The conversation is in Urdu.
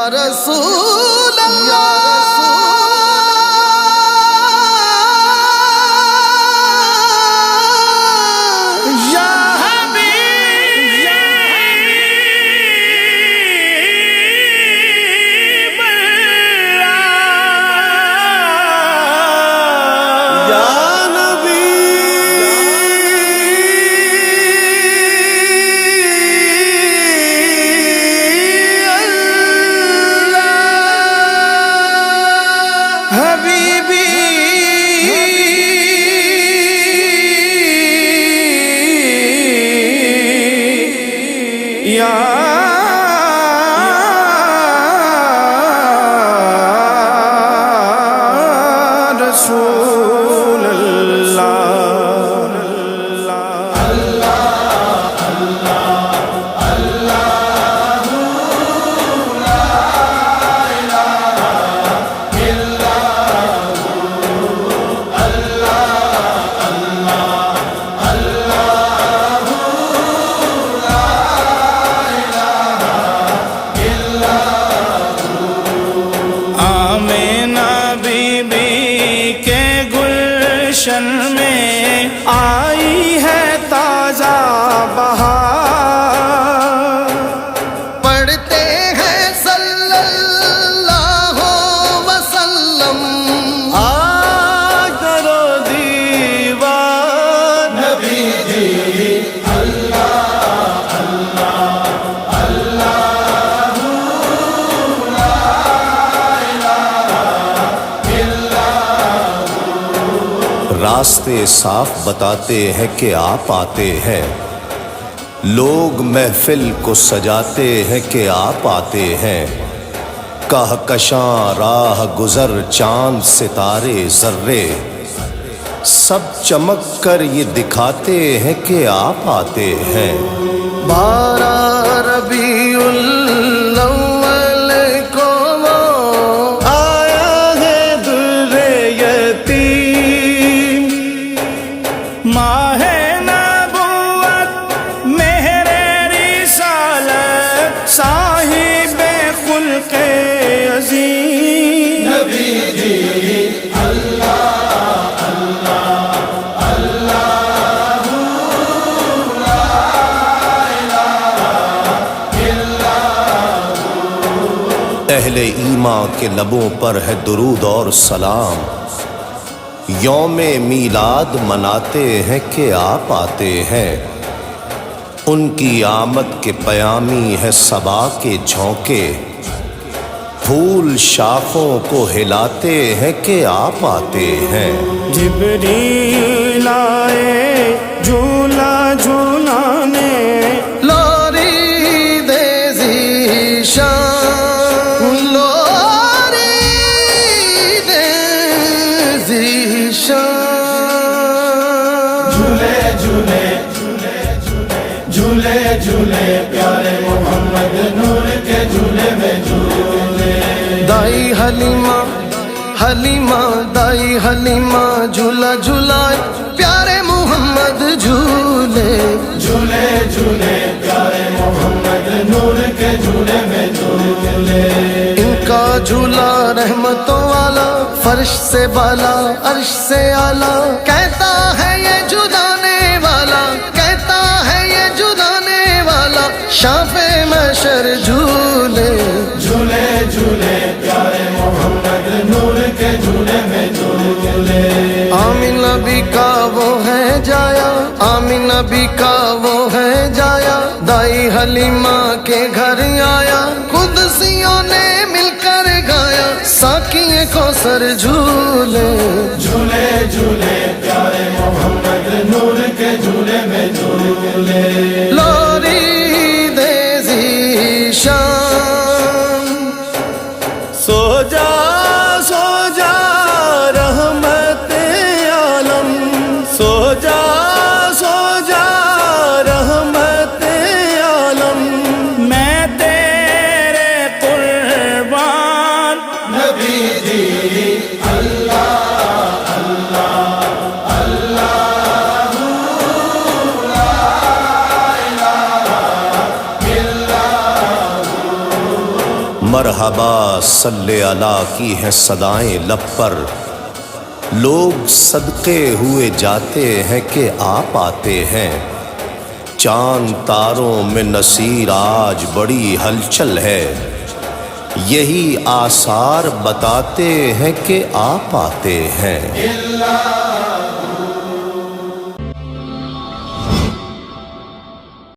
رسول اللہ رسول اللہ میں آئی ہے تازہ بہار، پڑھتے ہیں صلی اللہ وسلم آج درو دیوار نبی جی اللہ اللہ اللہ لا الہ الا راستے صاف بتاتے ہیں کہ آپ آتے ہیں، لوگ محفل کو سجاتے ہیں کہ آپ آتے ہیں، کہکشاں راہ گزر چاند ستارے ذرے سب چمک کر یہ دکھاتے ہیں کہ آپ آتے ہیں۔ بارہ ربیع الاول کو آیا ہے در یتیم، ماہ نبوت مہر رسالت صاحب خلق عظیم نبی جی اللہ اللہ اللہ لا الہ الا اہل ایمان کے لبوں پر ہے درود اور سلام، یوم میلاد مناتے ہیں کہ آپ آتے ہیں، ان کی آمد کے پیامی ہے صبا کے جھونکے، پھول شاخوں کو ہلاتے ہیں کہ آپ آتے ہیں۔ جبریل آئے جھولا جھولانے، لوری دے ذیشان لوری دے ذیشان، جھولے جھولے جھولے جھولے پیارے محمد نور کے جھولے میں جھولے، دائی حلیمہ حلیمہ دائی حلیمہ جھولا جھولائے پیارے محمد جھولے، جھولے جھولے پیارے محمد نور کے جھولے میں جھولے، ان کا جھولا رحمتوں والا فرش سے بالا عرش سے اعلیٰ، کہتا ہے یہ جھلانے والا کہتا ہے یہ جھلانے والا شاف محشر جھولے، جھولے جھولے پیارے محمد نور کے جھولے میں جھولے، آمینہ بھی کا وہ ہے جایا آمینہ بھی کا وہ ہے جایا، دائی حلیمہ کے گھر آیا قدسیوں نے مل کر گایا، ساقی کوثر جھولے، جھولے جھولے پیارے محمد نور کے جھولے میں جھولے، لوری دے ذیشان سو جا رحمت عالم، سو جا رحمت عالم، میں تیرے قربان نبی جی اللہ اللہ اللہ لا الہ مرحبا صلی علی کی ہیں صدائیں لب پر، لوگ صدقے ہوئے جاتے ہیں کہ آپ آتے ہیں۔ چاند تاروں میں نصیر آج بڑی ہلچل ہے، یہی آثار بتاتے ہیں کہ آپ آتے ہیں۔